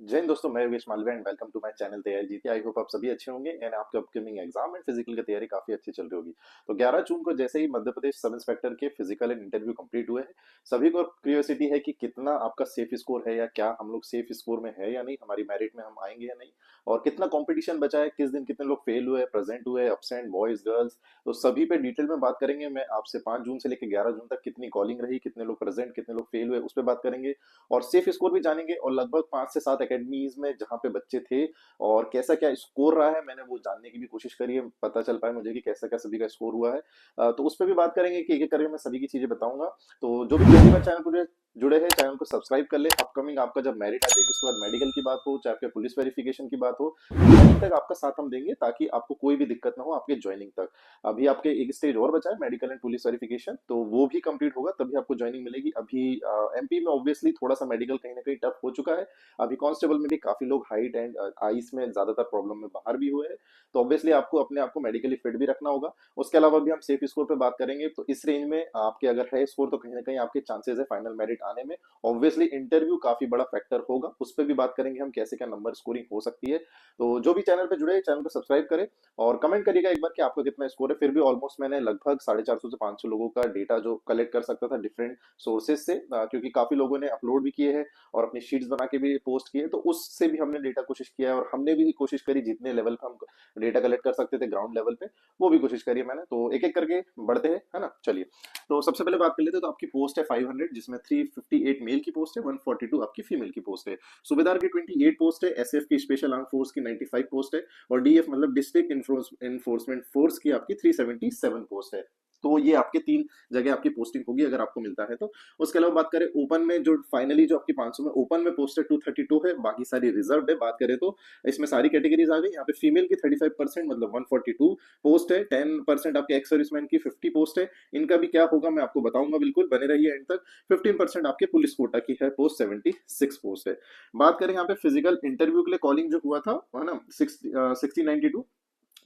जय हिंद दोस्तों, मैं Yogesh Malviya and welcome to my channel तैयारी जीती। आई होप आप सभी अच्छे होंगे एंड आपके अपकमिंग एग्जाम एंड फिजिकल की तैयारी काफी अच्छी चल रही होगी। तो 11 जून को जैसे ही मध्य प्रदेश सब इंस्पेक्टर के फिजिकल एंड इंटरव्यू कंप्लीट हुए हैं, सभी को क्यूरियोसिटी है कि कितना आपका सेफ स्कोर है या क्या हम लोग सेफ स्कोर में है या नहीं, हमारी मेरिट में हम आएंगे या नहीं, और कितना कंपटीशन बचा है, किस दिन कितने लोग फेल हुए, प्रेजेंट हुए, एब्सेंट, बॉयज गर्ल्स। तो सभी पे डिटेल में बात करेंगे। मैं आपसे 5 जून से लेकर 11 जून तक कितनी कॉलिंग रही, कितने लोग प्रेजेंट, कितने लोग फेल हुए, उस पर बात करेंगे। और सेफ स्कोर भी जानेंगे और लगभग 5 से 7 एकेडमीज में जहाँ पे बच्चे थे और कैसा क्या स्कोर रहा है, मैंने वो जानने की भी कोशिश करी है, पता चल पाए मुझे कि कैसा क्या सभी का स्कोर हुआ है। तो उस पर भी बात करेंगे कि एक एक करके मैं सभी की चीजें बताऊंगा। तो जो भी पहली बार चैनल को जुड़े हैं, चैनल को सब्सक्राइब कर ले। अपकमिंग आपका जब मेरिट आ जाएगी उसके बाद मेडिकल की बात हो, चाहे आपके पुलिस वेरिफिकेशन की बात हो, ज्वाइनिंग तक आपका साथ हम देंगे ताकि आपको कोई भी दिक्कत ना हो आपके ज्वाइनिंग तक। अभी आपके एक स्टेज और बचा है, मेडिकल एंड पुलिस वेरिफिकेशन, तो वो भी कंप्लीट होगा तभी आपको ज्वाइनिंग मिलेगी। अभी एमपी में ऑब्वियसली थोड़ा सा मेडिकल कहीं ना कहीं टफ हो चुका है। अभी कांस्टेबल में भी काफी लोग हाइट एंड आइस में ज्यादातर प्रॉब्लम में बाहर भी हुए हैं। तो ऑब्वियसली आपको अपने आप को मेडिकली फिट भी रखना होगा। उसके अलावा भी हम सेफ स्कोर पे बात करेंगे। तो इस रेंज में आपके अगर है स्कोर तो कहीं ना कहीं आपके चांसेस है फाइनल मेरिट आने में। ऑब्वियसली इंटरव्यू काफी बड़ा फैक्टर होगा, उस पर भी बात करेंगे हम कैसे क्या नंबर स्कोरिंग हो सकती है। तो जो भी चैनल पे जुड़े चैनल को सब्सक्राइब करें और कमेंट करिएगा एक बार कि आपका कितना स्कोर है। फिर भी ऑलमोस्ट मैंने लगभग 450 से 500 लोगों का डेटा जो कलेक्ट कर सकता था डिफरेंट सोर्सेज से, क्योंकि काफी लोगों ने अपलोड भी किए हैं और अपनी शीट्स बना के भी पोस्ट किए, तो उससे भी हमने डेटा कोशिश किया है और हमने भी कोशिश करी जितने लेवल पे हम डेटा कलेक्ट कर सकते थे ग्राउंड लेवल पे, वो भी कोशिश करी है मैंने। तो एक एक करके बढ़ते हैं, है ना। चलिए, तो सबसे पहले बात कर लेते हैं। तो आपकी पोस्ट है 500, जिसमें 358 मेल की पोस्ट है, 142 आपकी फीमेल की पोस्ट है। सूबेदार की 28 पोस्ट है, एसएफ की स्पेशल आर्म फोर्स की 95 पोस्ट है, और डीएफ मतलब डिस्ट्रिक्ट इन्फोर्समेंट फोर्स की आपकी 377 पोस्ट है। तो ये आपके 3 जगह आपकी पोस्टिंग होगी अगर आपको मिलता है तो। उसके अलावा बात करें ओपन में, जो फाइनली जो आपकी 500 में ओपन में पोस्ट है 232 है, बाकी सारी रिजर्व है। बात करें तो इसमें सारी कैटेगरीज आ गई। यहाँ पे फीमेल की 35% मतलब 142 पोस्ट है, 10% आपके एक्स सर्विसमैन की 50 पोस्ट है। इनका भी क्या होगा मैं आपको बताऊंगा, बिल्कुल बने रहिए एंड तक। 15% आपके पुलिस कोटा की है पोस्ट, 76 पोस्ट है। बात करें यहाँ पे फिजिकल इंटरव्यू के लिए कॉलिंग जो हुआ था, है ना, 1692,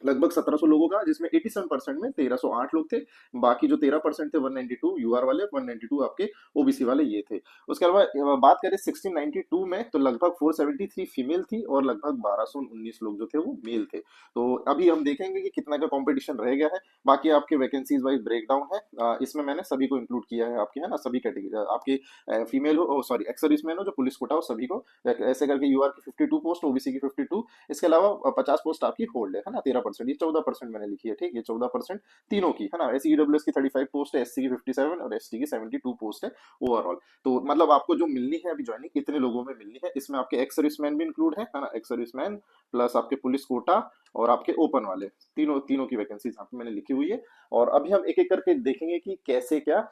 लगभग 1700 लोगों का, जिसमें 87% में 1308 लोग थे। बाकी जो 13% थे 192 यूआर वाले, 192 आपके ओबीसी वाले ये थे। उसके अलावा बात करें 1692 में, तो लगभग 473 फीमेल थी और लगभग 1219 लोग जो थे वो मेल थे। तो अभी हम देखेंगे कि कितना का कंपटीशन रह गया है। बाकी आपके वैकेंसीज वाइज ब्रेकडाउन है, इसमें मैंने सभी को इंक्लूड किया है आपके, है ना, सभी कैटेगरी आपके, फीमेल हो, सॉरी एक्स सर्विसमैन हो, जो पुलिस कोटा हो, सभी को ऐसे करके। यूआर की 52 पोस्ट, ओबीसी की 52। इसके अलावा 50 पोस्ट आपकी होल्ड है ना, 13%, ये 14% मैंने लिखी है, ठीक, ये 14% तीनों की, है ना। एस ईडब्ल्यूएस की 35 पोस्ट है, एससी की 57 और एसटी की 72 पोस्ट है ओवरऑल। तो मतलब आपको जो मिलनी है अभी ज्वाइनिंग इतने लोगों में मिलनी है। इसमें आपके एक्स सर्विसमैन भी इंक्लूड है ना, एक्स सर्विसमैन प्लस आपके पुलिस कोटा और आपके ओपन वाले, तीनों तीनों की वैकेंसी यहाँ पे मैंने लिखी हुई है। और अभी हम एक एक करके देखेंगे कि कैसे क्या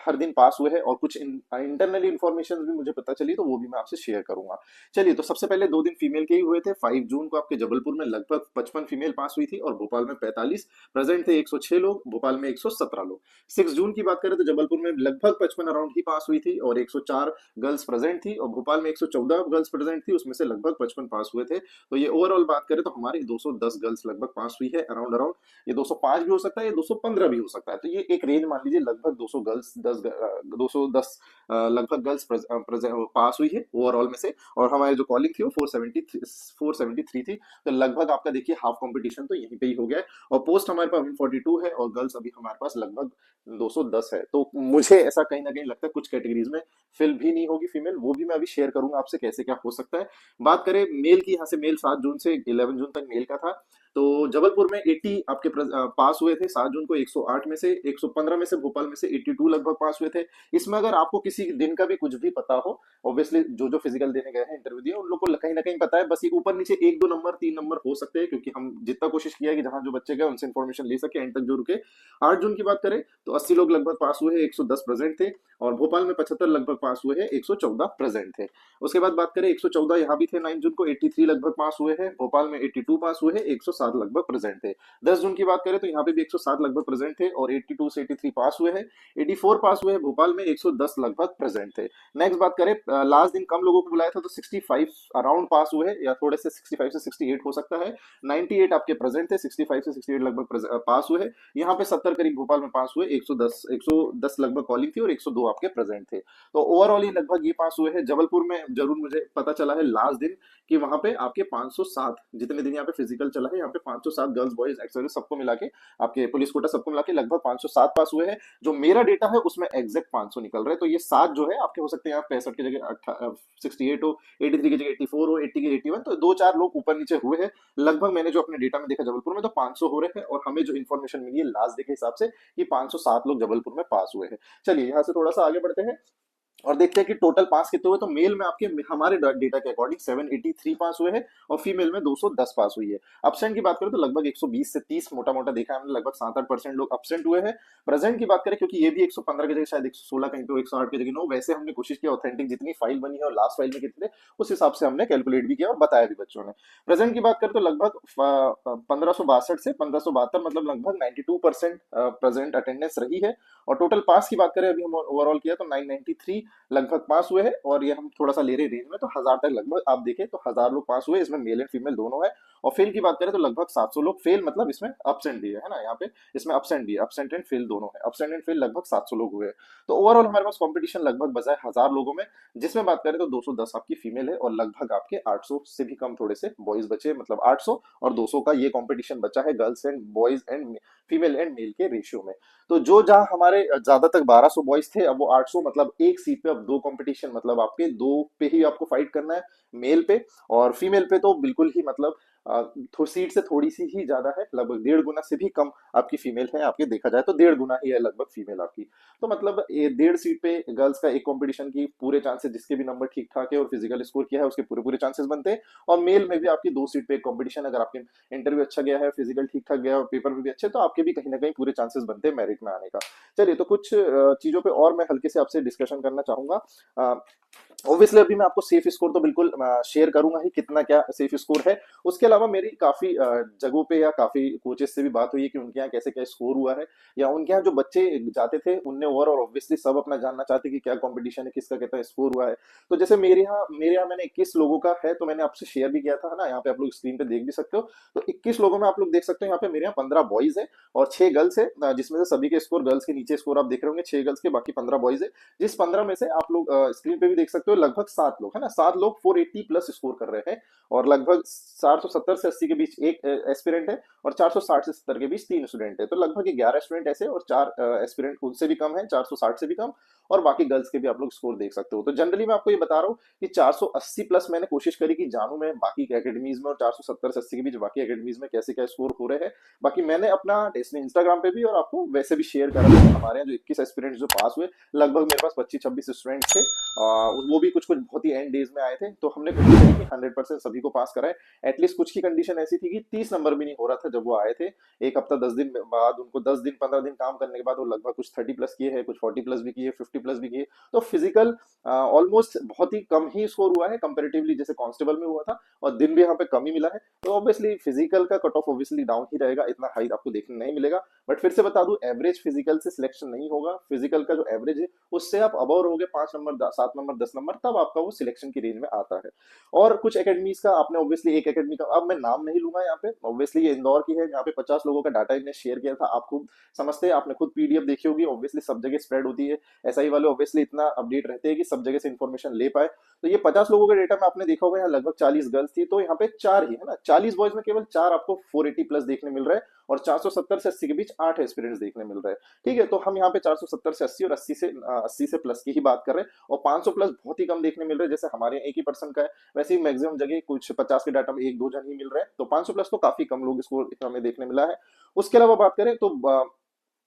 हर दिन पास हुए हैं, और कुछ इंटरनली इंफॉर्मेशन भी मुझे पता चली तो वो भी मैं आपसे शेयर करूंगा। चलिए, तो सबसे पहले 2 दिन फीमेल के ही हुए थे। 5 जून को आपके जबलपुर में लगभग 55 फीमेल पास हुई थी और भोपाल में 45। प्रेजेंट थे 106 लोग, भोपाल में 117 लोग। 6 जून की बात करें तो जबलपुर में लगभग 55 अराउंड ही पास हुई थी और 104 गर्ल्स प्रेजेंट थी, और भोपाल में 114 गर्ल्स प्रेजेंट थी, उसमें से लगभग 55 पास हुए थे। तो ये ओवरऑल बात करें तो हमारी 210 गर्ल्स लगभग पास हुई है अराउंड अराउंड। ये 205 भी हो सकता है, ये 215 भी हो सकता है। तो ये एक रेंज मान लीजिए, लगभग 200 गर्ल्स 210 लगभग गर्ल्स पास हुई है ओवरऑल में से। और हमारी जो कॉलिंग थी वो 473 थी। तो लगभग आपका देखिए हाफ कंपटीशन तो यहीं पे ही हो गया है। और पोस्ट हमारे पास 142 है और गर्ल्स अभी हमारे पास लगभग 210 है। तो मुझे ऐसा कहीं ना कहीं लगता है कुछ कैटेगरीज में फिल भी नहीं होगी फीमेल, वो भी मैं अभी शेयर करूंगा आपसे कैसे क्या हो सकता है। बात करें मेल की, यहाँ से मेल 7 जून से 11 जून तक मेल का था। तो जबलपुर में 80 आपके पास हुए थे 7 जून को, 108 में से, 115 में से भोपाल में से 82 लगभग पास हुए थे। इसमें अगर आपको किसी दिन का भी कुछ भी पता हो, ऑब्वियसली जो जो फिजिकल देने गए हैं, इंटरव्यू दिया, उन लोग को कहीं ना कहीं पता है। बस ये ऊपर नीचे 1 2 नंबर 3 नंबर हो सकते हैं, क्योंकि हम जितना कोशिश किया है कि जहां जो बच्चे गए उनसे इन्फॉर्मेशन ले सके एंड तक जो रुके। 8 जून की बात करें तो 80 लोग लगभग पास हुए हैं, 110 प्रेजेंट थे, और भोपाल में 75 लगभग पास हुए हैं, 114 प्रेजेंट थे। उसके बाद बात करें 114 यहाँ भी थे 9 जून को, 83 लगभग पास हुए हैं, भोपाल में 82 पास हुए हैं, 107 लगभग प्रेजेंट थे। 10 जून की बात करें तो यहाँ पे भी 107 लगभग प्रेजेंट थे और 82 से 83 पास हुए हैं। 84 पास हुए हैं भोपाल में, 110 लगभग प्रेजेंट थे। नेक्स्ट बात करें, लास्ट दिन कम लोगों को बुलाया था तो 65 अराउंड पास हुए हैं, या थोड़े से 65 से 68 हो सकता है। 98 आपके प्रेजेंट थे, 65 से 68 लगभग पास हुए हैं। यहाँ पे 70 करीब भोपाल में पास हुए, 110 लगभग कॉलिंग थी और 102 आपके प्रेजेंट थे। तो ओवरऑल ये लगभग ये पास हुए हैं। जबलपुर में जरूर मुझे पता चला है लास्ट दिन कि वहां पे आपके 507, जितने दिन यहाँ पे फिजिकल चला है, यहाँ पे 507 गर्ल्स बॉयज एक्सर्विस सबको मिला के, आपके पुलिस कोटा सबको मिला के लगभग 507 पास हुए हैं। जो मेरा डेटा है उसमें एग्जैक्ट 500 निकल रहे हैं। तो ये 7 जो है आपके हो सकते हैं, आप 65 की जगह 68 हो, 83 की जगह 84 हो, 80 की 81, तो 2-4 लोग ऊपर नीचे हुए हैं। लगभग मैंने जो अपने डेटा में देखा जबलपुर में तो 500 हो रहे हैं, और हमें जो इन्फॉर्मेशन मिली है लास्ट डे के हिसाब से कि 507 लोग जबलपुर में पास हुए हैं। चलिए यहाँ से थोड़ा सा आगे बढ़ते हैं और देखते हैं कि टोटल पास कितने हुए। तो मेल में आपके हमारे डेटा के अकॉर्डिंग 783 पास हुए हैं और फीमेल में 210 पास हुई है। अब्सेंट की बात करें तो लगभग 120 से 30 मोटा मोटा देखा हमने, लगभग 7-8% लोग अब्सेंट हुए हैं। प्रेजेंट की बात करें, क्योंकि ये भी 115 की जगह शायद 116 कहीं तो 108 की जगह 9, वैसे हमने कोशिश किया ऑथेंटिक जितनी फाइल बनी है और लास्ट फाइल में कितने, उस हिसाब से हमने कैलकुलेट भी किया और बताया भी बच्चों ने। प्रेजेंट की बात करें तो लगभग 1562 से 1572, मतलब लगभग 92% प्रेजेंट अटेंडेंस रही है। और टोटल पास की बात करें अभी हम ओवरऑल किया तो 993 लगभग पास हुए हैं, और ये हम थोड़ा सा ले रहे रेंज में, तो 1000 तक लगभग आप देखें तो 1000 लोग पास हुए, इसमें मेल एंड फीमेल दोनों है। और फेल की बात करें तो लगभग 700 लोग फेल, मतलब इसमें अब्सेंट भी है ना, यहाँ पे इसमें अब्सेंट भी है, अब्सेंट एंड फेल दोनों है, अब्सेंट एंड फेल लगभग 700 लोग हुए हैं। तो ओवरऑल हमारे पास कंपटीशन लगभग बचा है 1000 लोगों में, जिसमें बात करें तो 210 आपकी फीमेल है और लगभग आपके 800 से भी कम थोड़े से बॉयज बचे, मतलब 800 और 200 का ये कंपटीशन बचा है girls and boys and female and male के रेशियो में। तो जो जहां हमारे ज्यादा तक 1200 बॉयज थे, अब वो 800, मतलब एक सीट पे अब दो कंपटीशन, मतलब आपके दो पे ही आपको फाइट करना है, मेल पे। और फीमेल पे तो बिल्कुल ही मतलब सीट से थोड़ी सी ही ज्यादा है, लगभग 1.5 गुना से भी कम आपकी फीमेल है, आपके देखा जाए तो 1.5 गुना ही है लगभग फीमेल आपकी। तो मतलब ये 1.5 सीट पे गर्ल्स का एक कंपटीशन की पूरे चांसेस, जिसके भी नंबर ठीक ठाक है और फिजिकल स्कोर किया है उसके पूरे पूरे चांसेस बनते हैं। और मेल में भी आपकी 2 सीट पे एक कंपटीशन, अगर आपके इंटरव्यू अच्छा गया है, फिजिकल ठीक ठाक गया और पेपर में भी अच्छे, तो आपके भी कहीं ना कहीं पूरे चांसेस बनते हैं मेरिट में आने का। चलिए, तो कुछ चीजों पे और मैं हल्के से आपसे डिस्कशन करना चाहूंगा। ऑब्वियसली अभी मैं आपको सेफ स्कोर तो बिल्कुल शेयर करूंगा ही, कितना क्या सेफ स्कोर है। उसके अलावा मेरी काफी जगहों पे या काफी कोचेस से भी बात हुई है कि उनके यहाँ कैसे क्या स्कोर हुआ है, या उनके यहाँ जो बच्चे जाते थे उनने ओवरऑल ऑब्वियसली सब अपना जानना चाहते कि क्या कंपटीशन है, किसका कितना स्कोर हुआ है। तो जैसे मेरे यहाँ मैंने 21 लोगों का है, तो मैंने आपसे शेयर भी किया था ना, यहाँ पे आप लोग स्क्रीन पे देख भी सकते हो। तो 21 लोगों में आप लोग देख सकते हो यहाँ पे मेरे यहाँ 15 बॉयज है और 6 गर्ल्स है, जिसमें से सभी के स्कोर, गर्ल्स के नीचे स्कोर आप देख रहे होंगे 6 गर्ल्स के, बाकी 15 बॉयज है। जिस 15 में से आप लोग स्क्रीन पे भी देख सकते हो लगभग 7 लोग है ना, 7 लोग 480 प्लस स्कोर कर रहे हैं, और लगभग 470 से 80 के बीच एक एस्पिरेंट है, और 460 से 70 के बीच 3 स्टूडेंट है। तो लगभग 11 स्टूडेंट ऐसे और 4 एस्पिरेंट उनसे भी कम है, 460 से भी कम, और बाकी गर्ल्स के भी आप लोग स्कोर देख सकते हो। तो जनरली मैं आपको ये बता रहा हूँ कि 480 प्लस मैंने कोशिश करी कि जानू मैं बाकी एकेडमीज में, और 470 से 80 के बीच बाकी एकेडमीज में कैसे क्या स्कोर हो रहे हैं। बाकी मैंने अपना इंस्टाग्राम पे भी और आपको वैसे भी शेयर करा था, हमारे यहाँ जो 21 एस्पिरेंट्स जो पास हुए, लगभग मेरे पास 25-26 स्टूडेंट थे, वो भी कुछ कुछ बहुत ही एंड डेज में आए थे। तो हमने कोशिश करी कि 100% सभी को पास कराए। एटलीस्ट कुछ की कंडीशन ऐसी थी कि 30 नंबर भी नहीं हो रहा था जब वो आए थे। एक हफ्ता 10 दिन बाद उनको 10 दिन 15 दिन काम करने के बाद वो लगभग कुछ 30 प्लस किए हैं, कुछ 40 प्लस भी किए, 50 प्लस भी किए। तो फिजिकल ऑलमोस्ट बहुत ही कम ही स्कोर हुआ है कंपेरेटिवली जैसे कांस्टेबल में हुआ था, और दिन भी यहाँ पे कम ही मिला है। तो ऑब्वियसली फिजिकल का कट ऑफ ऑब्वियसली डाउन ही रहेगा, इतना हाई आपको देखने नहीं मिलेगा। बट फिर से बता दूं, एवरेज फिजिकल से सिलेक्शन नहीं होगा। फिजिकल का जो एवरेज है उससे आप अबव रहोगे 5 नंबर, 7 नंबर, 10 नंबर, तब आपका वो सिलेक्शन की रेंज में आता है। और कुछ एकेडमीज का आपने ऑब्वियसली, एक एकेडमी का अब मैं नाम नहीं लूंगा यहाँ पे, ऑब्वियसली ये इंदौर की है, यहाँ पे 50 लोगों का डाटा इन्हें शेयर किया था। आप खुद समझते हैं, आपने खुद पीडीएफ देखी होगी, ऑब्वियसली सब जगह स्प्रेड होती है, एसआई वाले ऑब्वियसली इतना अपडेट रहते हैं कि सब जगह से इन्फॉर्मेशन ले पाए। तो ये 50 लोगों का डेटा में आपने देखा होगा, यहाँ लगभग 40 गर्ल्स थी, तो यहाँ पे 4 ही है ना, 40 बॉयज में केवल 4 आपको 480 प्लस देखने मिल रहा है, और 470 से 80 के बीच 8 एस्पिरेंट्स देखने मिल रहे हैं। ठीक है, तो हम यहाँ पे 470 से 80 और 80 से प्लस की ही बात कर रहे हैं, और 500 प्लस बहुत ही कम देखने मिल रहे हैं। जैसे हमारे एक ही पर्सन का है, वैसे ही मैक्सिमम जगह कुछ 50 के डाटा में 1-2 जन ही मिल रहे हैं। तो 500 प्लस तो काफी कम लोग इसको हमें देखने मिला है। उसके अलावा बात करें तो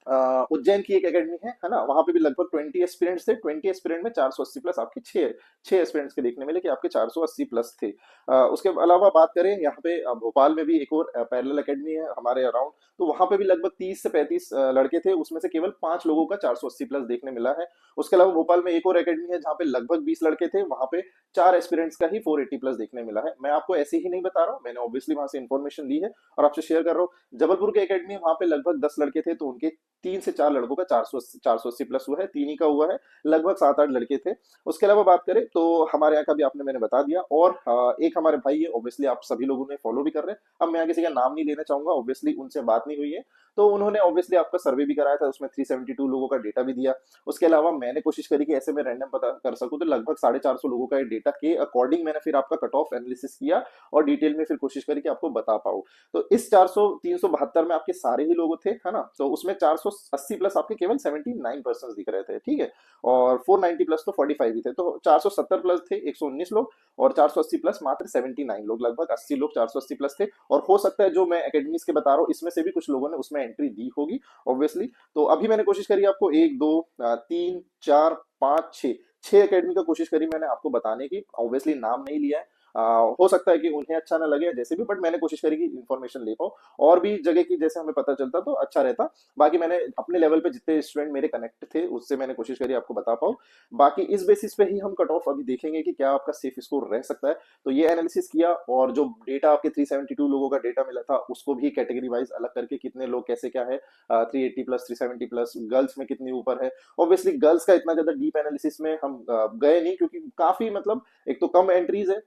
उज्जैन की एक एकेडमी है ना, वहां पे भी लगभग 20 एस्पिरेंट्स थे। 20 एस्पिरेंट में 480 प्लस आपके छह छह एस्पिरेंट्स के देखने मिले कि आपके 480 प्लस थे। उसके अलावा बात करें यहाँ पे भोपाल में भी एक और पैरेलल एकेडमी है हमारे अराउंड, तो वहां पे भी लगभग 30 से 35 लड़के थे, उसमें से केवल 5 लोगों का 480 प्लस देखने मिला है। उसके अलावा भोपाल में एक और एकेडमी है जहाँ पे लगभग 20 लड़के थे, वहां पे 4 एस्पिरेंट्स का ही 480 प्लस देखने मिला है। मैं आपको ऐसे ही नहीं बता रहा हूँ, मैंने ऑब्वियसली वहां से इन्फॉर्मेशन ली है और आपसे शेयर कर रहा हूँ। जबलपुर के एकेडमी वहां पे लगभग 10 लड़के थे, तो उनके 3 से 4 लड़कों का 480 प्लस हुआ है, 3 ही का हुआ है, लगभग 7-8 लड़के थे। उसके अलावा बात करें तो हमारे यहाँ का भी आपने मैंने बता दिया। और एक हमारे भाई है, ऑब्वियसली आप सभी लोगों ने फॉलो भी कर रहे हैं, अब मैं यहाँ किसी का नाम नहीं लेना चाहूंगा, ऑब्वियसली उनसे बात नहीं हुई है, तो उन्होंने ऑब्वियसली आपका सर्वे भी कराया था, उसमें 372 लोगों का डेटा भी दिया। उसके अलावा मैंने कोशिश करी कि ऐसे में रैंडम पता कर सकूं, तो लगभग 450 लोगों का डेटा के अकॉर्डिंग मैंने फिर आपका कट ऑफ एनालिसिस किया और डिटेल में फिर कोशिश करी कि आपको बता पाऊं। तो इस 372 में आपके सारे ही लोग थे, है ना, तो उसमें 480 प्लस आपके केवल 79% दिख रहे थे, ठीक है, और 490 प्लस तो 45 ही थे, तो 470 प्लस थे 119 लोग, और 480 प्लस मात्र 79 लोग, लगभग 80 लोग 480 प्लस थे। और हो सकता है जो मैं एकेडमीज के बता रहा हूँ इसमें से भी कुछ लोगों ने उसमें एंट्री दी होगी ऑब्वियसली। तो अभी मैंने कोशिश करी आपको एक दो तीन चार पाँच छह छह एकेडमी का कोशिश करी मैंने आपको बताने की, ऑब्वियसली नाम नहीं लिया है। हो सकता है कि उन्हें अच्छा ना लगे जैसे भी, बट मैंने कोशिश करी कि इन्फॉर्मेशन ले पाऊँ और भी जगह की जैसे हमें पता चलता तो अच्छा रहता। बाकी मैंने अपने लेवल पे जितने स्टूडेंट मेरे कनेक्ट थे उससे मैंने कोशिश करी आपको बता पाऊँ। बाकी इस बेसिस पे ही हम कट ऑफ अभी देखेंगे कि क्या आपका सेफ स्कोर रह सकता है। तो ये एनालिसिस किया और जो डेटा आपके 372 लोगों का डेटा मिला था उसको भी कैटेगरी वाइज अलग करके कितने लोग कैसे क्या है, 380 प्लस 370 प्लस, गर्ल्स में कितनी ऊपर है। ऑब्वियसली गर्ल्स का इतना ज्यादा डीप एनालिसिस में हम गए नहीं, क्योंकि काफी मतलब एक तो कम एंट्रीज है,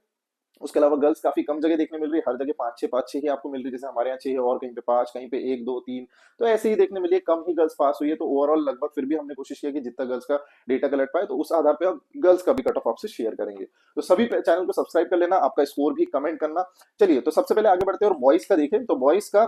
उसके अलावा गर्ल्स काफी कम जगह देखने मिल रही है, हर जगह पांच छह ही आपको मिल रही है, जैसे हमारे यहाँ छह है और कहीं पे पांच, कहीं पे एक दो तीन, तो ऐसे ही देखने मिली है, कम ही गर्ल्स पास हुई है। तो ओवरऑल लगभग फिर भी हमने कोशिश किया कि जितना गर्ल्स का डेटा कलेक्ट पाए, तो उस आधार पे हम गर्ल्स का भी कट ऑफ आपसे शेयर करेंगे। तो सभी चैनल को सब्सक्राइब कर लेना, आपका स्कोर भी कमेंट करना। चलिए तो सबसे पहले आगे बढ़ते हैं और बॉयज का देखें, तो बॉयज का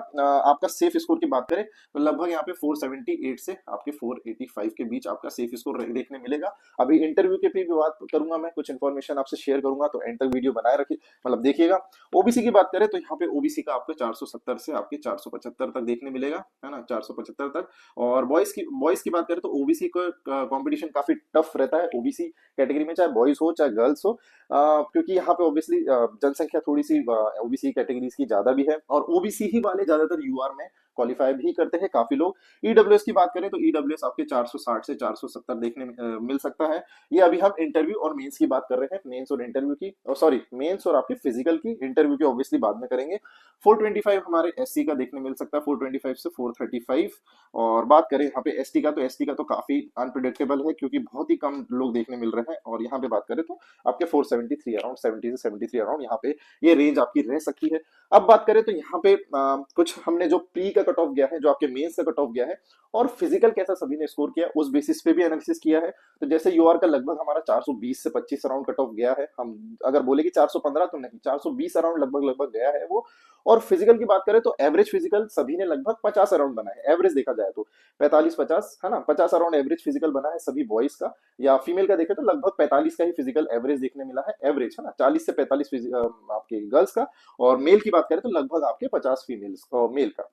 आपका सेफ स्कोर की बात करें तो लगभग यहाँ पे 478 से आपके 485 के बीच आपका सेफ स्कोर देखने मिलेगा। अभी इंटरव्यू के भी बात करूंगा, मैं कुछ इन्फॉर्मेशन आपसे शेयर करूंगा, तो एंड तक वीडियो बनाए रखिए, मतलब देखिएगा। ओबीसी की बात करें तो यहाँ पे ओबीसी का आपको 470 से आपके 475 तक देखने मिलेगा, है ना, 475 तक। और बॉयज की बात करें तो ओबीसी का कंपटीशन काफी टफ रहता है ओबीसी कैटेगरी में, चाहे बॉयज हो चाहे गर्ल्स हो, क्योंकि यहाँ पे ऑब्वियसली जनसंख्या थोड़ी सी ओबीसी कैटेगरीज की ज्यादा भी है, और ओबीसी ही वाले ज्यादातर यूआर में क्वालिफाई भी करते हैं काफी लोग। ईडब्ल्यूएस की बात करें तो ईडब्ल्यूएस आपके 460 से 470 देखने मिल सकता है। ये अभी हम इंटरव्यू और मेंस की बात कर रहे हैं, मेंस और इंटरव्यू की, और सॉरी मेंस और आपके फिजिकल की, इंटरव्यू की ऑब्वियसली बाद में करेंगे। 425 हमारे एससी का देखने मिल सकता है, 425 से 435। और बात करें यहाँ पे एसटी का, तो एसटी का तो काफी अनप्रिडिक्टेबल है, क्योंकि बहुत ही कम लोग देखने मिल रहे हैं। और यहाँ पे बात करें तो आपके 473 अराउंड, 70 से 73 अराउंड यहाँ पे ये रेंज आपकी रह सकती है। अब बात करें तो यहाँ पे कुछ हमने जो प्री का कट ऑफ गया है, जो आपके मेंस का कट ऑफ गया है, और फिजिकल कैसा सभी ने स्कोर किया उस बेसिस पे भी एनालिसिस किया है। तो जैसे यूआर का लगभग हमारा 420 से 25 अराउंड कट ऑफ गया है, हम अगर बोले कि 415 तो नहीं, 420 अराउंड लगभग लगभग गया है वो। और फिजिकल की बात करें तो एवरेज फिजिकल सभी ने लगभग 50 अराउंड बना है, एवरेज देखा जाए तो 45-50, है ना, 50 अराउंड एवरेज फिजिकल बना है सभी बॉयज का। या फीमेल का देखें तो लगभग 45 का ही फिजिकल एवरेज देखने मिला है, एवरेज, है ना, 40 से 45 आपके गर्ल्स का। और मेल की बात करें तो लगभग आपके 50 फीमेल्स मेल का।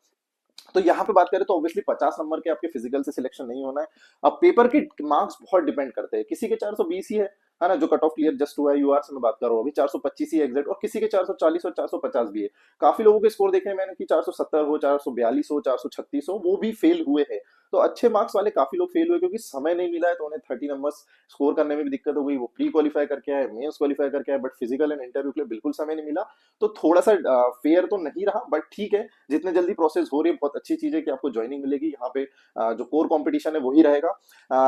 तो यहाँ पे बात करें तो ऑब्वियसली 50 नंबर के आपके फिजिकल से सिलेक्शन नहीं होना है। अब पेपर के मार्क्स बहुत डिपेंड करते हैं, किसी के 420 ही है ना, जो कट ऑफ क्लियर जस्ट हुआ है यूआर से मैं बात कर रहा हूँ अभी, 425 ही एग्जैक्ट, और किसी के 440 और 450 भी है। काफी लोगों के स्कोर देखे मैंने कि 470 हो, 442 हो, 436 हो, वो भी फेल हुए हैं। तो अच्छे मार्क्स वाले काफी लोग फेल हुए क्योंकि समय नहीं मिला है, तो उन्हें 30 नंबर्स स्कोर करने में भी दिक्कत हो गई। वो प्री क्वालिफाई करके आए, मेंस क्वालिफाई करके आए, बट फिजिकल एंड इंटरव्यू के लिए बिल्कुल समय नहीं मिला। तो थोड़ा सा फेयर तो नहीं रहा, बट ठीक है, जितने जल्दी प्रोसेस हो रही है बहुत अच्छी चीज है कि आपको ज्वाइनिंग मिलेगी यहाँ पे। जो कोर कंपटीशन है वही रहेगा।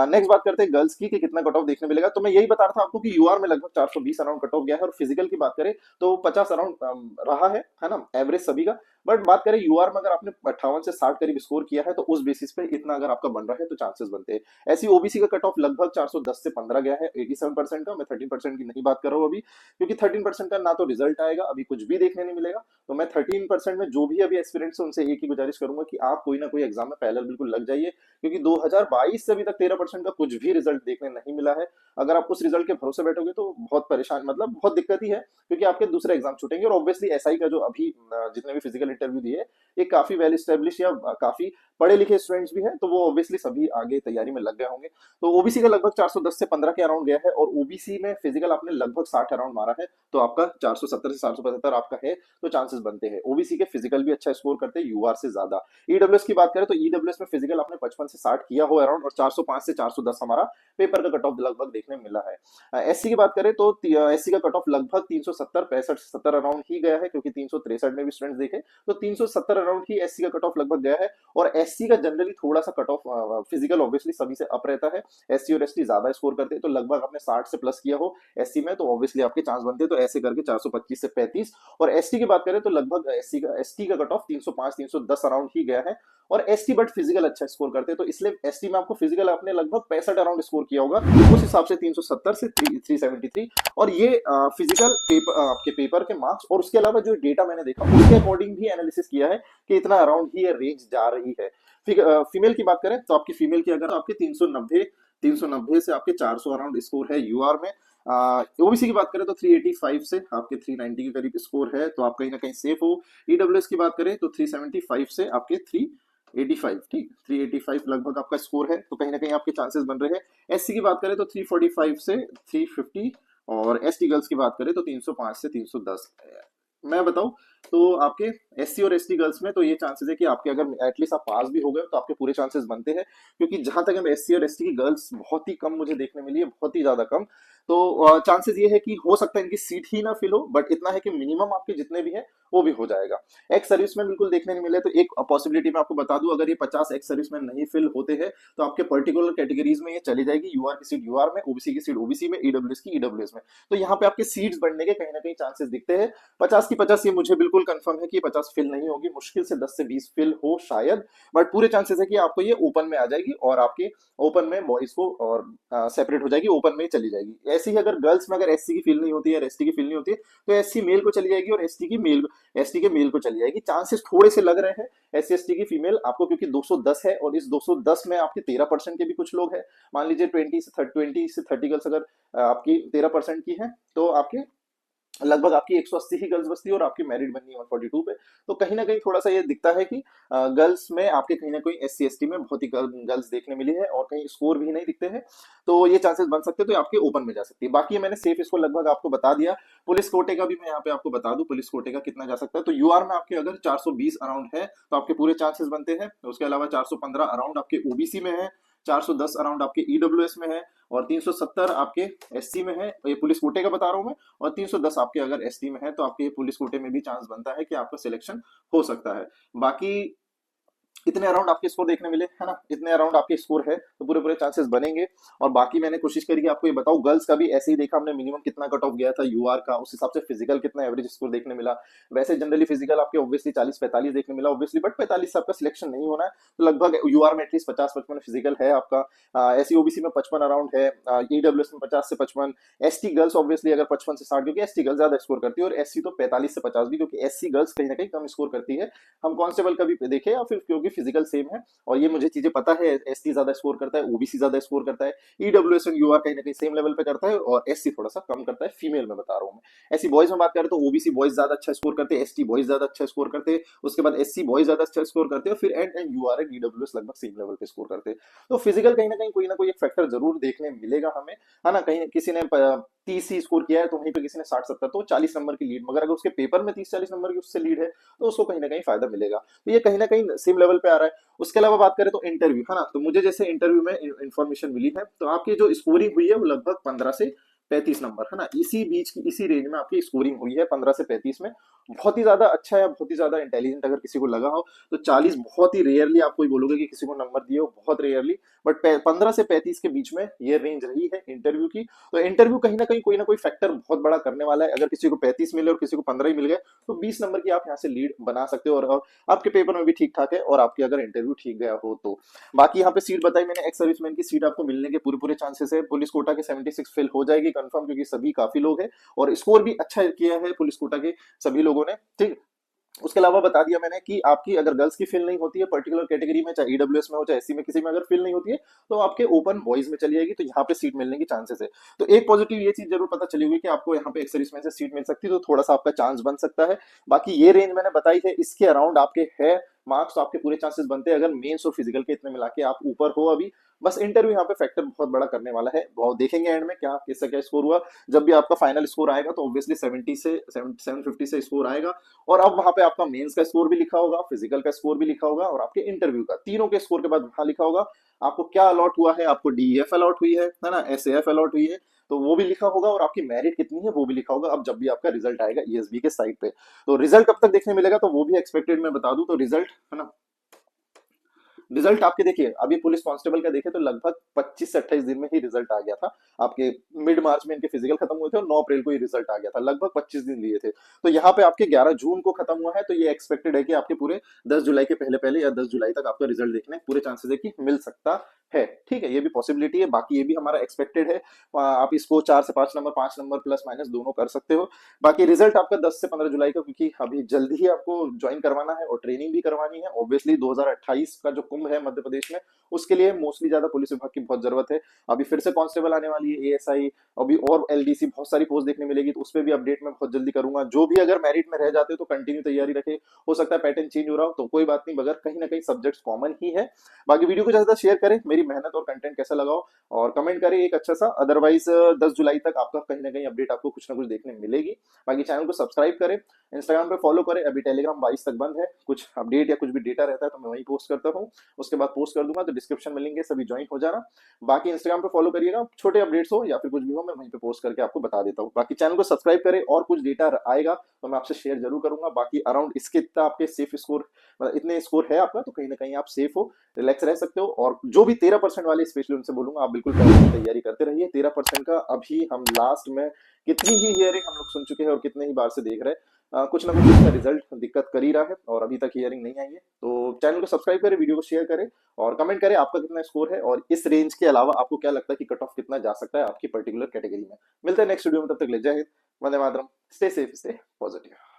नेक्स्ट बात करते हैं गर्ल्स की कि कितना कट ऑफ देखने मिलेगा। तो मैं यही बता रहा था आपको कि यूआर में लगभग 420 अराउंड कट ऑफ गया है, और फिजिकल की बात करें तो 50 अराउंड रहा है ना, एवरेज सभी का। बट बात करें यूआर में अगर आपने 58 से 60 करीब स्कोर किया है, तो उस बेसिस पे इतना अगर आपका बन रहा है तो चांसेस बनते हैं। ऐसी ओबीसी का कट ऑफ लगभग 410 से 15 गया है, 87% का। मैं 13% की नहीं बात कर रहा हूँ अभी, क्योंकि 13% का ना तो रिजल्ट आएगा, अभी कुछ भी देखने नहीं मिलेगा। तो मैं 13% में जो भी अभी एक्सपीरियंस है उनसे एक ही गुजारिश करूंगा कि आप कोई ना कोई एग्जाम में पहले बिल्कुल लग जाइए, क्योंकि 2022 से अभी तक 13% का कुछ भी रिजल्ट देखने नहीं मिला है। अगर आप उस रिजल्ट के भरोसे बैठोगे तो बहुत परेशान, मतलब बहुत दिक्कत ही है, क्योंकि आपके दूसरे एग्जाम छूटेंगे। और ऑब्वियसली एसआई का जो अभी जितने भी फिजिकल फिजिकल इंटरव्यू दिए, ये काफी वेल स्टेब्लिश या काफी पढ़े लिखे स्टूडेंट्स भी हैं, तो वो ऑब्वियसली सभी आगे तैयारी में लग गए होंगे। तो ओबीसी का लगभग 410 से 15 के अराउंड गया है, और ओबीसी में फिजिकल आपने लगभग 60 अराउंड मारा है, तो आपका 470 से 475 आपका है, तो चांसेस बनते हैं। ओबीसी के फिजिकल भी अच्छा स्कोर करते हैं यूआर से ज्यादा। ईडब्ल्यूएस की बात करें तो ईडब्ल्यूएस में फिजिकल आपने 55 से 60 किया हो अराउंड, और 405 से 410 हमारा पेपर का कट ऑफ लगभग देखने में मिला है। एससी की बात करें तो एससी का कट ऑफ लगभग 370 65 से 70 अराउंड ही गया है, क्योंकि 363 में भी स्टूडेंट्स देखे तो 370 अराउंड ही एससी का कट ऑफ लगभग गया है। और एससी का जनरली थोड़ा सा कट ऑफ फिजिकल ऑब्वियसली सभी से अप रहता है, एससी और एसटी ज्यादा स्कोर करते हैं, तो लगभग आपने 60 से प्लस किया हो एससी में, तो ऑब्वियसली आपके चांस बनते हैं। तो ऐसे करके 425 से 35। और एसटी की बात करें तो लगभग एसटी का कट ऑफ 305 310 अराउंड ही गया है, और एसटी बट फिजिकल अच्छा स्कोर करते हैं, तो इसलिए एसटी में आपको फिजिकल आपने लगभग 65 अराउंड स्कोर किया होगा, उस हिसाब से 370 से 373। और ये फिजिकल पेपर आपके पेपर के मार्क्स, और उसके अलावा जो डेटा मैंने देखा उसके अकॉर्डिंग भी एनालिसिस किया है कि इतना अराउंड ही रेंज जा रही है। फीमेल की बात करें तो आपकी फीमेल की अगर आपके 390 से आपके 400 अराउंड स्कोर है यूआर में। ओबीसी की बात करें तो 385 से आपके 390 के करीब स्कोर है, तो आप कहीं ना कहीं सेफ हो। ईडब्ल्यूएस की बात करें तो 375 से आपके 385, ठीक 385 लगभग आपका स्कोर है, तो कहीं ना कहीं आपके चांसेस बन रहे हैं। एससी की बात करें तो 345 से 350, और एसटी गर्ल्स की बात करें तो 305 से 310। मैं बताऊं तो आपके एससी और एसटी गर्ल्स में तो ये चांसेस है कि आपके अगर एटलीस्ट आप पास भी हो गए तो आपके पूरे चांसेस बनते हैं, क्योंकि जहां तक हमें एससी और एसटी की गर्ल्स बहुत ही कम मुझे देखने मिली है, बहुत ही ज्यादा कम। तो चांसेस ये है कि हो सकता है इनकी सीट ही ना फिल हो, बट इतना है कि मिनिमम आपके जितने भी है वो भी हो जाएगा। एक्स सर्विसमैन बिल्कुल देखने नहीं मिले, तो एक पॉसिबिलिटी मैं आपको बता दूं, अगर ये 50 एक्स सर्विसमैन नहीं फिल होते हैं तो आपके पर्टिकुलर कैटेगरीज में ये चली जाएगी, यूआर की सीट यूआर में, ओबीसी की सीट ओबीसी में, ईडब्ल्यूएस की ईडब्ल्यूएस में, तो यहाँ पे आपके सीट्स बढ़ने के कहीं ना कहीं चांसेस दिखते हैं। 50 की 50 ये मुझे बिल्कुल कंफर्म है कि 50 फिल नहीं होगी, मुश्किल से 10 से 20 फिल हो शायद, बट पूरे चांसेस है कि आपको ये ओपन में आ जाएगी, और आपके ओपन में बॉयज को और सेपरेट हो जाएगी, ओपन में ही चली जाएगी। ऐसी ही अगर गर्ल्स में अगर एससी की फिल नहीं होती है, एसटी की फिल नहीं होती है, तो एससी मेल को चली जाएगी, और एसटी के मेल को चली जाएगी। चांसेस थोड़े से लग रहे हैं एससी एसटी की फीमेल आपको, क्योंकि 210 है, और इस 210 में आपके 13% के भी कुछ लोग हैं। मान लीजिए 20 से 30 गर्ल्स अगर आपकी 13% की है, तो आपके लगभग आपकी 180 ही गर्ल्स बचती है, और आपकी मैरिड बननी है 142 पे। तो कहीं ना कहीं थोड़ा सा ये दिखता है कि गर्ल्स में आपके कहीं ना कहीं एससी एसटी में बहुत ही गर्ल्स देखने मिली है, और कहीं स्कोर भी नहीं दिखते हैं, तो ये चांसेस बन सकते हैं, तो आपके ओपन में जा सकती है। बाकी मैंने सेफ इसको लगभग आपको बता दिया। पुलिस कोटे का भी मैं यहाँ पे आपको बता दूं, पुलिस कोटे का कितना जा सकता है। तो यूआर में आपके अगर 420 अराउंड है तो आपके पूरे चांसेस बनते हैं। उसके अलावा 415 अराउंड आपके ओबीसी में है, 410 अराउंड आपके ईडब्ल्यूएस में है, और 370 आपके एससी में है, ये पुलिस कोटे का बता रहा हूं मैं, और 310 आपके अगर एसटी में है, तो आपके पुलिस कोटे में भी चांस बनता है कि आपका सिलेक्शन हो सकता है। बाकी इतने अराउंड आपके स्कोर देखने मिले है ना, इतने अराउंड आपके स्कोर है, तो पूरे पूरे चांसेस बनेंगे। और बाकी मैंने कोशिश करी कि आपको ये बताऊं, गर्ल्स का भी ऐसे ही देखा हमने, मिनिमम कितना कट ऑफ गया था यूआर का, उस हिसाब से फिजिकल कितना एवरेज स्कोर देखने मिला। वैसे जनरली फिजिकल आपके ऑब्वियसली 40-45 देखने मिला ऑब्वियसली, बट 45 से आपका सिलेक्शन नहीं होना है, तो लगभग यूआर में एटलीस्ट 50-55 फिजिकल है आपका। एससी ओबीसी में 55 अराउंड है, ईडब्ल्यूएस में 50 से 55, एसटी गर्ल्स ऑब्वियसली अगर 55 से 60, क्योंकि एसटी गर्ल्स ज्यादा स्कोर करती है, और एससी तो 45 से 50 भी, क्योंकि एससी गर्ल्स कहीं ना कहीं कम स्कोर करती है। हम कांस्टेबल का भी देखे, या फिर क्योंकि फिजिकल सेम है, और ये मुझे चीजें पता है, एसटी ज्यादा स्कोर करता है, ओबीसी ज्यादा स्कोर करता है, ईडब्ल्यूएस एंड यूआर कहीं ना कहीं सेम लेवल पे करता है, और एससी थोड़ा सा कम करता है, फीमेल में बता रहा हूं मैं। ऐसी बॉयज में बात करें तो ओबीसी बॉयज ज्यादा अच्छा स्कोर करते हैं, एसटी बॉयज ज्यादा अच्छा स्कोर करते हैं, उसके बाद एससी बॉयज ज्यादा अच्छा स्कोर करते हैं, फिर एंड यूआर एंड ईडब्ल्यूएस लगभग सेम लेवल पे स्कोर करते हैं। तो फिजिकल कहीं ना कोई एक फैक्टर जरूर देखने मिलेगा हमें, है ना। कहीं किसी ने 30 ही स्कोर किया है, तो वहीं पे किसी ने 60-70, तो 40 नंबर की लीड, मगर अगर उसके पेपर में 30-40 नंबर की उससे लीड है, तो उसको कहीं ना कहीं फायदा मिलेगा। तो ये कहीं ना कहीं सेम लेवल पे आ रहा है। उसके अलावा बात करें तो इंटरव्यू, है ना, तो मुझे जैसे इंटरव्यू में इंफॉर्मेशन मिली है, तो आपकी जो स्कोरिंग हुई है वो लगभग 15 से 35 नंबर, है ना, इसी बीच की इसी रेंज में आपकी स्कोरिंग हुई है 15 से 35 में। बहुत ही ज्यादा अच्छा है, बहुत ही ज्यादा इंटेलिजेंट अगर किसी को लगा हो, तो 40 बहुत ही रेयरली आप कोई बोलोगे कि किसी को नंबर दिए हो, बहुत रेयरली, बट 15 से 35 के बीच में ये रेंज रही है इंटरव्यू की। तो इंटरव्यू कहीं ना कहीं कोई ना कोई फैक्टर बहुत बड़ा करने वाला है। अगर किसी को 35 मिले और किसी को 15 ही मिल गए, तो 20 नंबर की आप यहाँ से लीड बना सकते हो, और आपके पेपर में भी ठीक ठाक है, और आपके अगर इंटरव्यू ठीक गया हो तो। बाकी यहाँ पे सीट बताई मैंने, एक्स सर्विसमैन की सीट आपको मिलने के पूरे पूरे चांसेस है। पुलिस कोटा के 76 फिल हो जाएगी कंफर्म, क्योंकि सभी काफी लोग हैं, और स्कोर भी अच्छा किया है पुलिस कोटा के सभी लोगों ने, ठीक। उसके अलावा बता दिया मैंने कि आपकी अगर गर्ल्स की फिल नहीं होती है पर्टिकुलर कैटेगरी में, चाहे ईडब्ल्यूएस में हो चाहे एससी में, किसी में अगर फिल नहीं होती है तो आपके ओपन बॉयज में चली जाएगी, तो यहाँ पे सीट मिलने की चांसेस है। तो एक पॉजिटिव ये चीज जरूर पता चली होगी कि आपको यहाँ पे एक्स में से सीट मिल सकती है, तो थोड़ा सा आपका चांस बन सकता है। बाकी ये रेंज मैंने बताई है, इसके अराउंड आपके है मार्क्स, तो आपके पूरे चांसेस बनते हैं अगर मेंस और फिजिकल के इतने मिला के आप ऊपर हो अभी। बस इंटरव्यू यहाँ पे फैक्टर बहुत बड़ा करने वाला है, और देखेंगे एंड में क्या किसका क्या स्कोर हुआ। जब भी आपका फाइनल स्कोर आएगा तो ऑब्वियसली 70 से 750 से स्कोर आएगा, और अब वहां पे आपका मेंस का स्कोर भी लिखा होगा, फिजिकल का स्कोर भी लिखा होगा, और आपके इंटरव्यू का, तीनों के स्कोर के बाद वहां लिखा होगा आपको क्या अलॉट हुआ है, आपको डीईएफ अलॉट हुई है ना, एसएएफ अलॉट हुई है, तो वो भी लिखा होगा, और आपकी मेरिट कितनी है वो भी लिखा होगा। अब जब भी आपका रिजल्ट आएगा ईएसबी के साइट पे, तो रिजल्ट कब तक देखने मिलेगा, तो वो भी एक्सपेक्टेड मैं बता दूं, तो रिजल्ट है ना, रिजल्ट आपके देखिए अभी पुलिस कांस्टेबल का देखे तो लगभग 25 से 28 दिन में ही रिजल्ट आ गया था। आपके मिड मार्च में इनके फिजिकल खत्म हुए थे और 9 अप्रैल को ही रिजल्ट आ गया था, लगभग 25 दिन लिए थे। तो यहाँ पे आपके 11 जून को खत्म हुआ है, तो ये एक्सपेक्टेड है कि आपके पूरे 10 जुलाई के पहले पहले या 10 जुलाई तक आपका रिजल्ट देखने पूरे चांसेस है कि मिल सकता है। ठीक है, ये भी पॉसिबिलिटी है, बाकी ये भी हमारा एक्सपेक्टेड है। आप इसको 4 से 5 नंबर, 5 नंबर प्लस माइनस दोनों कर सकते हो। बाकी रिजल्ट आपका 10 से 15 जुलाई का, क्योंकि अभी जल्दी ही आपको ज्वाइन करवाना है और ट्रेनिंग भी करवानी है। ऑब्वियसली 2028 का जो कुंभ है मध्य प्रदेश में, उसके लिए मोस्टली ज्यादा पुलिस विभाग की बहुत जरूरत है। अभी फिर से कांस्टेबल आने वाली है, एएसआई, अभी और एलडीसी, बहुत सारी पोस्ट देखने मिलेगी, तो उस पर भी अपडेट मैं बहुत जल्दी करूंगा। जो भी अगर मेरिट में रह जाते हो तो कंटिन्यू तैयारी रखे, हो सकता है पैटर्न चेंज हो रहा हो तो कोई बात नहीं, मगर कहीं ना कहीं सब्जेक्ट्स कॉमन ही है। बाकी वीडियो को ज्यादा शेयर करें, मेरी मेहनत और कंटेंट कैसा लगाओ, और कमेंट करें एक अच्छा सा। अदरवाइज 10 जुलाई तक आपका कहीं ना कहीं अपडेट आपको कुछ ना कुछ देखने मिलेगी। बाकी चैनल को सब्सक्राइब करें, इंस्टाग्राम पे फॉलो करें, अभी टेलीग्राम 22 तक बंद है, कुछ अपडेट या कुछ भी डेटा रहता है तो मैं वहीं पोस्ट करता हूँ, उसके बाद पोस्ट कर दूंगा, तो डिस्क्रिप्शन में लिंक है, सभी ज्वाइन हो जाना। बाकी इंस्टाग्राम पे फॉलो करिएगा, छोटे अपडेट्स हो या फिर कुछ भी हो मैं वहीं पे पोस्ट करके आपको बता देता हूँ। बाकी चैनल को सब्सक्राइब करें, और कुछ डेटा आएगा तो मैं आपसे शेयर जरूर करूंगा। बाकी अराउंड इसके इतना आपके सेफ स्कोर, मतलब इतने स्कोर है आपका, तो कहीं ना कहीं आप सेफ हो, रिलैक्स रह सकते हो। और जो भी 13% वाले स्पेशली उनसे बोलूंगा आप बिल्कुल तैयारी करते रहिए। 13% का अभी हम लास्ट में कितनी ही हियरिंग हम लोग सुन चुके हैं और कितने ही बार से देख रहे हैं, कुछ ना कुछ इसका रिजल्ट दिक्कत कर ही रहा है, और अभी तक हियरिंग नहीं आई है। तो चैनल को सब्सक्राइब करें, वीडियो को शेयर करें, और कमेंट करें आपका कितना स्कोर है, और इस रेंज के अलावा आपको क्या लगता है कि कट ऑफ कितना जा सकता है आपकी पर्टिकुलर कैटेगरी में। मिलते हैं नेक्स्ट वीडियो में, तब तक ले जय Hind, Vande Mataram, stay safe, stay positive.